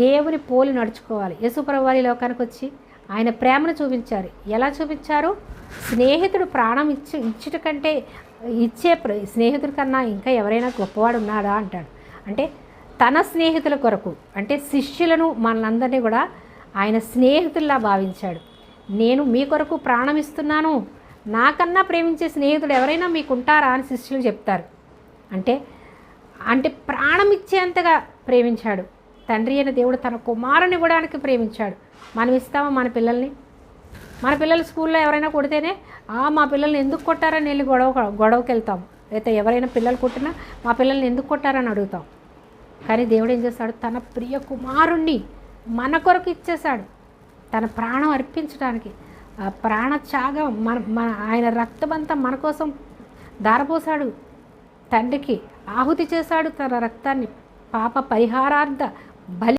దేవుని పోలి నడుచుకోవాలి. యేసుప్రభువు వారు ఈ లోకానికి వచ్చి ఆయన ప్రేమను చూపించారు. ఎలా చూపించారు? స్నేహితుడు ప్రాణం ఇచ్చుట కంటే స్నేహితుడి కన్నా ఇంకా ఎవరైనా గొప్పవాడు ఉన్నాడా అంటాడు. అంటే తన స్నేహితుల కొరకు, అంటే శిష్యులను మనందరినీ కూడా ఆయన స్నేహితుల్లా భావించాడు. నేను మీ కొరకు ప్రాణం ఇస్తున్నాను, నాకన్నా ప్రేమించే స్నేహితుడు ఎవరైనా మీకు ఉంటారా అని శిష్యులు చెప్తారు. అంటే ప్రాణం ఇచ్చేంతగా ప్రేమించాడు తండ్రి అయిన దేవుడు. తన కుమారుని ఇవ్వడానికి ప్రేమించాడు. మనం ఇస్తామా మన పిల్లల్ని? మన పిల్లలు స్కూల్లో ఎవరైనా కొడితేనే మా పిల్లల్ని ఎందుకు కొట్టారని వెళ్ళి గొడవకి వెళ్తాం. అయితే ఎవరైనా పిల్లలు కొట్టినా మా పిల్లల్ని ఎందుకు కొట్టారని అడుగుతాం. కానీ దేవుడు ఏం చేస్తాడు? తన ప్రియ కుమారుణ్ణి మన కొరకు ఇచ్చేశాడు, తన ప్రాణం అర్పించడానికి. ఆ ప్రాణత్యాగం ఆయన రక్తమంతా మన కోసం ధారపోసాడు. తండ్రికి ఆహుతి చేశాడు తన రక్తాన్ని పాప పరిహారార్థ బలి.